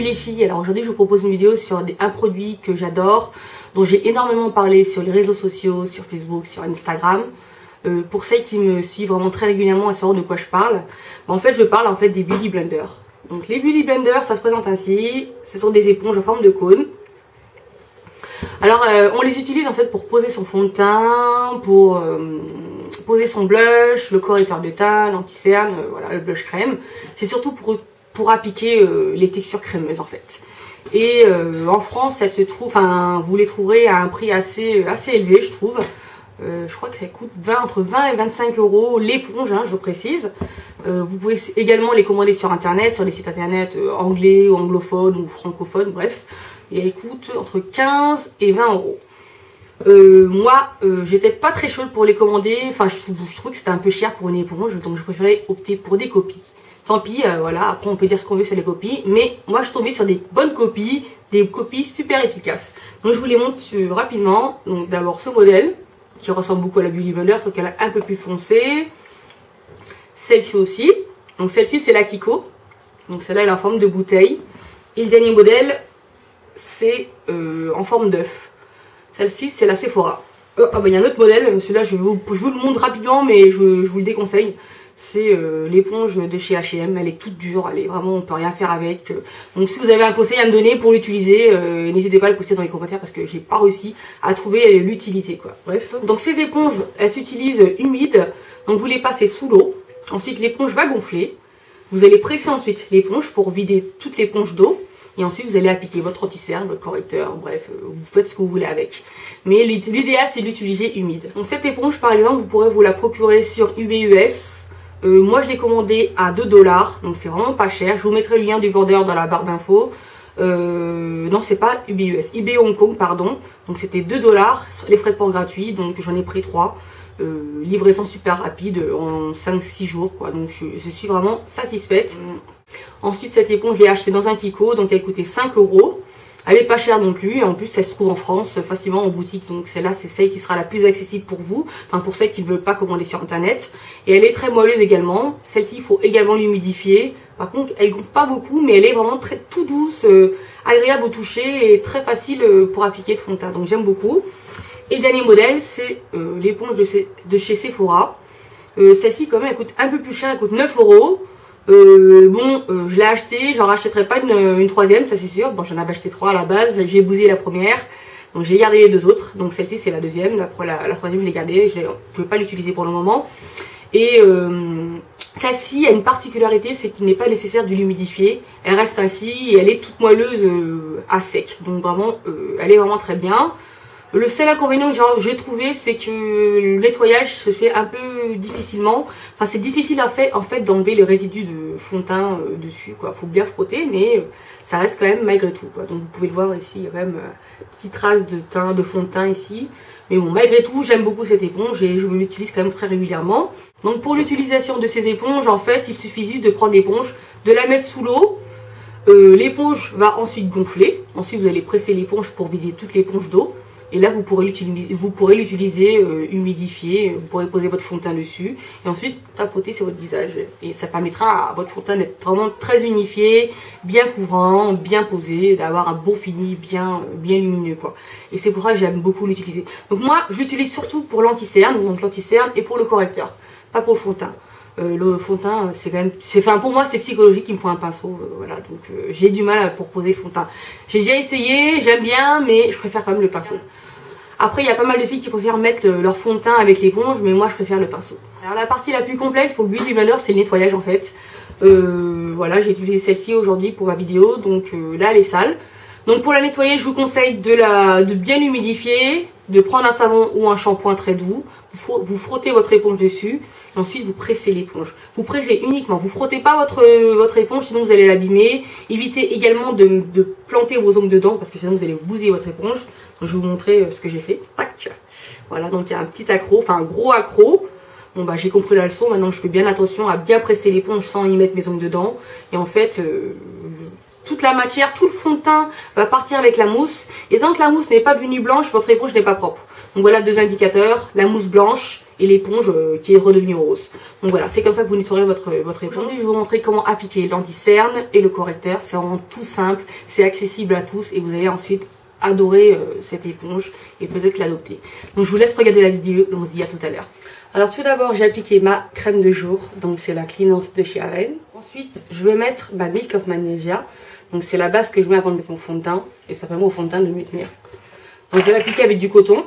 Salut les filles, alors aujourd'hui je vous propose une vidéo sur un produit que j'adore, dont j'ai énormément parlé sur les réseaux sociaux, sur Facebook, sur Instagram. Pour celles qui me suivent vraiment très régulièrement et sauront de quoi je parle, en fait je parle des Beauty Blenders. Donc les Beauty Blenders, ça se présente ainsi, ce sont des éponges en forme de cône. Alors on les utilise en fait pour poser son fond de teint, pour poser son blush, le correcteur de teint, l'anti-cerne, voilà, le blush crème. C'est surtout pour appliquer les textures crémeuses en fait. Et en France, elles se trouvent, vous les trouverez à un prix assez élevé, je trouve. Je crois que ça coûte entre 20 et 25 euros l'éponge, je précise. Vous pouvez également les commander sur internet, sur les sites internet anglais ou anglophones ou francophones, bref. Et elles coûtent entre 15 et 20 euros. Moi, j'étais pas très chaude pour les commander. Enfin, je trouve que c'était un peu cher pour une éponge, donc je préférais opter pour des copies. Tant pis, voilà, après on peut dire ce qu'on veut sur les copies, mais moi je suis tombée sur des bonnes copies, des copies super efficaces. Donc je vous les montre rapidement. Donc d'abord ce modèle, qui ressemble beaucoup à la Beauty Blender, sauf qu'elle est un peu plus foncée. Celle-ci aussi, donc celle-ci c'est la Kiko, donc celle-là elle est en forme de bouteille. Et le dernier modèle, c'est en forme d'œuf. Celle-ci c'est la Sephora. Il y a un autre modèle, celui-là je vous le montre rapidement, mais je vous le déconseille. C'est l'éponge de chez H&M, elle est toute dure, elle est vraiment, on peut rien faire avec. Donc si vous avez un conseil à me donner pour l'utiliser, n'hésitez pas à le poster dans les commentaires parce que j'ai pas réussi à trouver l'utilité quoi. Bref, donc ces éponges, elles s'utilisent humides, donc vous les passez sous l'eau. Ensuite l'éponge va gonfler, vous allez presser ensuite l'éponge pour vider toute l'éponge d'eau. Et ensuite vous allez appliquer votre anti-cerne, votre correcteur, bref, vous faites ce que vous voulez avec. Mais l'idéal c'est de l'utiliser humide. Donc cette éponge par exemple, vous pourrez vous la procurer sur eBay US. Moi je l'ai commandé à 2 $, donc c'est vraiment pas cher. Je vous mettrai le lien du vendeur dans la barre d'infos. Non, c'est pas eBay US, eBay Hong Kong, pardon. Donc c'était 2 $, les frais de port gratuits, donc j'en ai pris 3. Livraison super rapide en 5-6 jours quoi, donc je suis vraiment satisfaite. Ensuite cette éponge je l'ai achetée dans un Kiko, donc elle coûtait 5 euros. Elle est pas chère non plus, et en plus elle se trouve en France facilement en boutique, donc celle-là c'est celle qui sera la plus accessible pour vous, pour celles qui ne veulent pas commander sur internet. Et elle est très moelleuse également, celle-ci il faut également l'humidifier. Par contre elle gonfle pas beaucoup, mais elle est vraiment tout douce, agréable au toucher et très facile pour appliquer le fond de teint, donc j'aime beaucoup. Et le dernier modèle c'est l'éponge de chez Sephora. Celle-ci quand même elle coûte un peu plus cher, elle coûte 9 euros. Je l'ai acheté, j'en rachèterai pas une troisième, ça c'est sûr. Bon, j'en avais acheté 3 à la base, j'ai bousillé la première, donc j'ai gardé les 2 autres. Donc celle-ci c'est la deuxième, la troisième je l'ai gardée, je ne vais pas l'utiliser pour le moment. Et celle-ci a une particularité, c'est qu'il n'est pas nécessaire de l'humidifier, elle reste ainsi et elle est toute moelleuse à sec. Donc vraiment, elle est vraiment très bien. Le seul inconvénient que j'ai trouvé, c'est que le nettoyage se fait un peu difficilement. Enfin, c'est difficile en fait d'enlever les résidus de fond de teint dessus, quoi. Faut bien frotter, mais ça reste quand même malgré tout, quoi. Donc vous pouvez le voir ici, il y a quand même une petite trace de fond de teint ici. Mais bon, malgré tout, j'aime beaucoup cette éponge et je l'utilise quand même très régulièrement. Donc pour l'utilisation de ces éponges, en fait, il suffit juste de prendre l'éponge, de la mettre sous l'eau. L'éponge va ensuite gonfler. Ensuite, vous allez presser l'éponge pour vider toute l'éponge d'eau. Et là, vous pourrez l'utiliser humidifié, vous pourrez poser votre fond de teint dessus et ensuite tapoter sur votre visage. Et ça permettra à votre fond de teint d'être vraiment très unifié, bien couvrant, bien posé, d'avoir un beau fini bien lumineux quoi. Et c'est pour ça que j'aime beaucoup l'utiliser. Donc moi, je l'utilise surtout pour l'anti-cerne, donc l'anti-cerne et pour le correcteur, pas pour le fond de teint. Le fond de teint, c'est quand même, pour moi c'est psychologique, il me faut un pinceau, voilà, donc j'ai du mal pour poser le fond de teint. J'ai déjà essayé, j'aime bien, mais je préfère quand même le pinceau. Après il y a pas mal de filles qui préfèrent mettre leur fond de teint avec l'éponge, mais moi je préfère le pinceau. Alors la partie la plus complexe pour le Beauty Blender, c'est le nettoyage en fait. Voilà, j'ai utilisé celle-ci aujourd'hui pour ma vidéo, donc là elle est sale. Donc pour la nettoyer, je vous conseille de bien l'humidifier, de prendre un savon ou un shampoing très doux, vous frottez votre éponge dessus, et ensuite vous pressez l'éponge. Vous pressez uniquement, vous frottez pas votre éponge, sinon vous allez l'abîmer. Évitez également de planter vos ongles dedans, parce que sinon vous allez bousiller votre éponge. Donc je vais vous montrer ce que j'ai fait. Tac. Voilà, donc il y a un petit accroc, enfin un gros accroc. Bon j'ai compris la leçon, maintenant je fais bien attention à bien presser l'éponge sans y mettre mes ongles dedans. Et en fait, toute la matière, tout le fond de teint va partir avec la mousse. Et tant que la mousse n'est pas devenue blanche, votre éponge n'est pas propre. Donc voilà 2 indicateurs, la mousse blanche et l'éponge qui est redevenue rose. Donc voilà, c'est comme ça que vous nettoierez votre éponge. Aujourd'hui, je vais vous montrer comment appliquer l'anti-cerne et le correcteur. C'est vraiment tout simple, c'est accessible à tous et vous allez ensuite adorer cette éponge et peut-être l'adopter. Donc je vous laisse regarder la vidéo et on se dit à tout à l'heure. Alors tout d'abord, j'ai appliqué ma crème de jour, donc c'est la Cleanance de chez Avène. Ensuite, je vais mettre ma Milk of Magnesia, donc c'est la base que je mets avant de mettre mon fond de teint et ça permet au fond de teint de mieux tenir. Donc je vais l'appliquer avec du coton.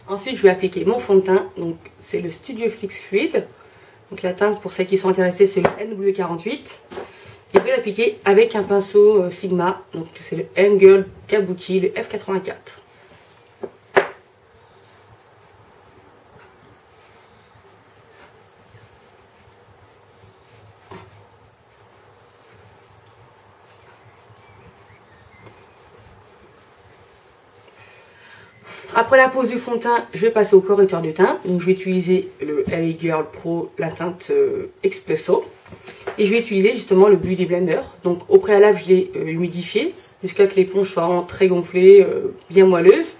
Ensuite, je vais appliquer mon fond de teint, donc c'est le Studio Fix Fluid. Donc la teinte, pour celles qui sont intéressées, c'est le NW48. Et je vais l'appliquer avec un pinceau Sigma, donc c'est le Angle Kabuki, le F84. Après la pose du fond de teint, je vais passer au correcteur de teint. Donc je vais utiliser le LA Girl Pro, la teinte Espresso. Et je vais utiliser justement le Beauty Blender. Donc au préalable, je l'ai humidifié jusqu'à ce que l'éponge soit vraiment très gonflée, bien moelleuse.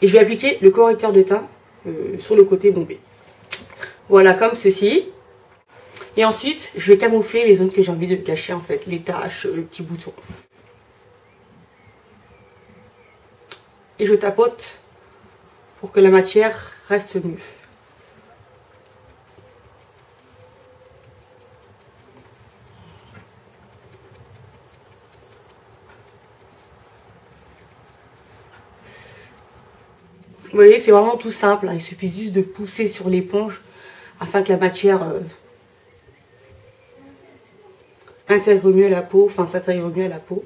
Et je vais appliquer le correcteur de teint sur le côté bombé. Voilà, comme ceci. Et ensuite, je vais camoufler les zones que j'ai envie de cacher en fait, les taches, les petits boutons. Et je tapote pour que la matière reste nue. Vous voyez, c'est vraiment tout simple, hein. Il suffit juste de pousser sur l'éponge afin que la matière intègre mieux la peau, enfin s'intègre mieux à la peau.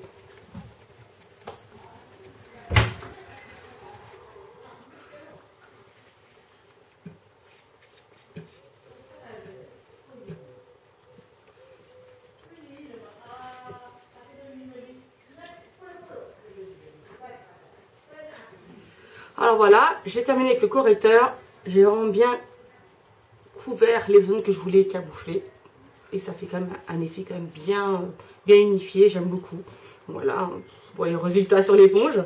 Alors voilà, j'ai terminé avec le correcteur. J'ai vraiment bien couvert les zones que je voulais camoufler. Et ça fait quand même un effet quand même bien unifié, j'aime beaucoup. Voilà, vous voyez le résultat sur l'éponge.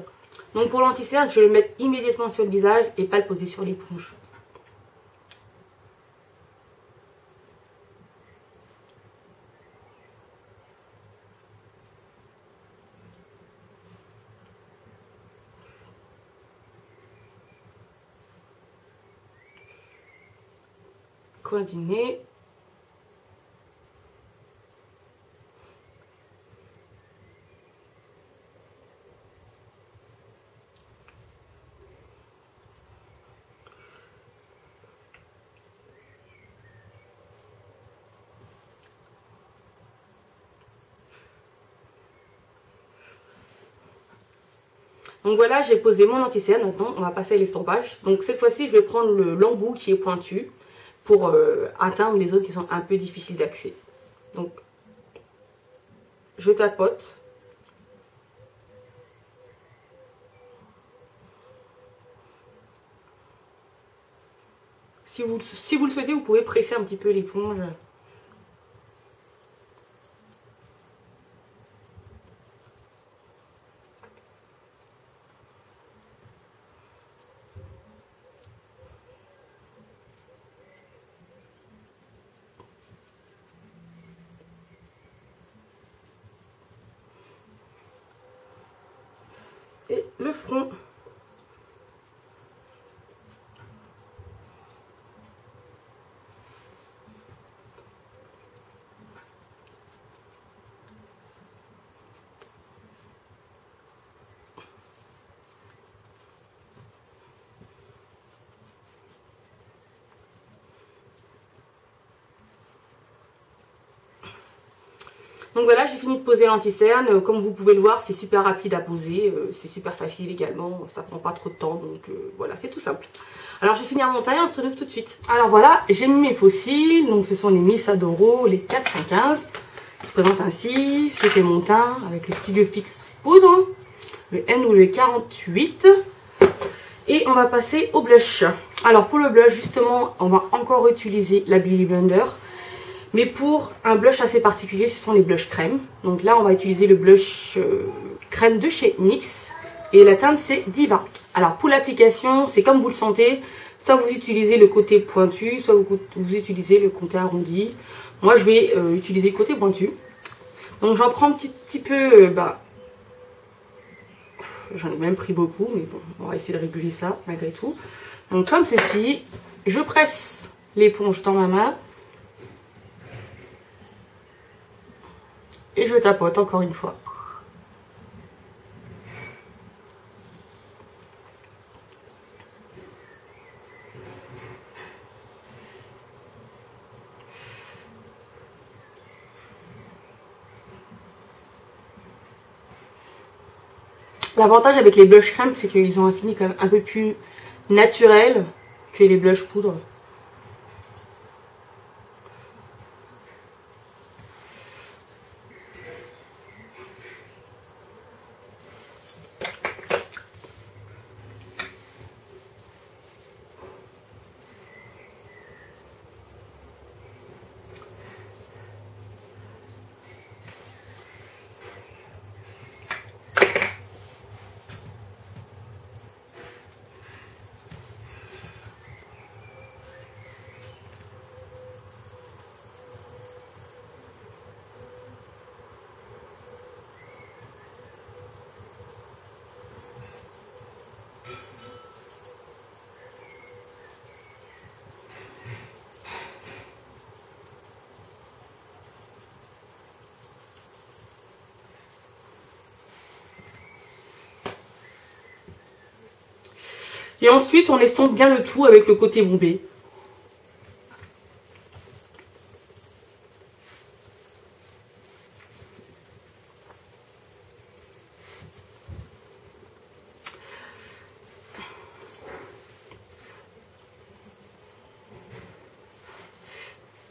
Donc pour l'anti-cerne, je vais le mettre immédiatement sur le visage et pas le poser sur l'éponge. Coin du nez. Donc voilà, j'ai posé mon anti-cerne. Maintenant, on va passer à l'estompage. Donc cette fois-ci, je vais prendre l'embout qui est pointu pour atteindre les zones qui sont un peu difficiles d'accès. Donc, je tapote. Si vous le souhaitez, vous pouvez presser un petit peu l'éponge. Et le front. Donc voilà, j'ai fini de poser l'anti-cerne. Comme vous pouvez le voir, c'est super rapide à poser, c'est super facile également, ça prend pas trop de temps, donc voilà, c'est tout simple. Alors je vais finir mon teint et on se retrouve tout de suite. Alors voilà, j'ai mis mes fossiles, donc ce sont les Miss Adoro, les 415. Je présente ainsi, j'ai fait mon teint avec le Studio Fix Poudre, le NW48. Et on va passer au blush. Alors pour le blush, justement, on va encore utiliser la Beauty Blender. Mais pour un blush assez particulier, ce sont les blushs crème. Donc là, on va utiliser le blush crème de chez NYX. Et la teinte, c'est Diva. Alors pour l'application, c'est comme vous le sentez. Soit vous utilisez le côté pointu, soit vous utilisez le côté arrondi. Moi, je vais utiliser le côté pointu. Donc j'en prends un petit peu... j'en ai même pris beaucoup, mais bon, on va essayer de réguler ça malgré tout. Donc comme ceci, je presse l'éponge dans ma main. Et je tapote encore une fois. L'avantage avec les blushs crème, c'est qu'ils ont un fini quand même un peu plus naturel que les blushs poudre. Et ensuite, on estompe bien le tout avec le côté bombé.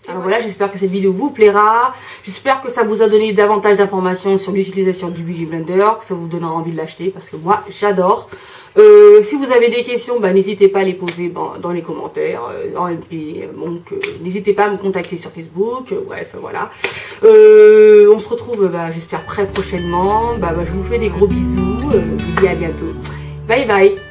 Alors voilà, j'espère que cette vidéo vous plaira. J'espère que ça vous a donné davantage d'informations sur l'utilisation du Beauty Blender, que ça vous donnera envie de l'acheter parce que moi, j'adore. Si vous avez des questions, n'hésitez pas à les poser dans les commentaires. N'hésitez pas à me contacter sur Facebook. Bref, voilà. On se retrouve, j'espère, très prochainement. Je vous fais des gros bisous. Je vous dis à bientôt. Bye bye.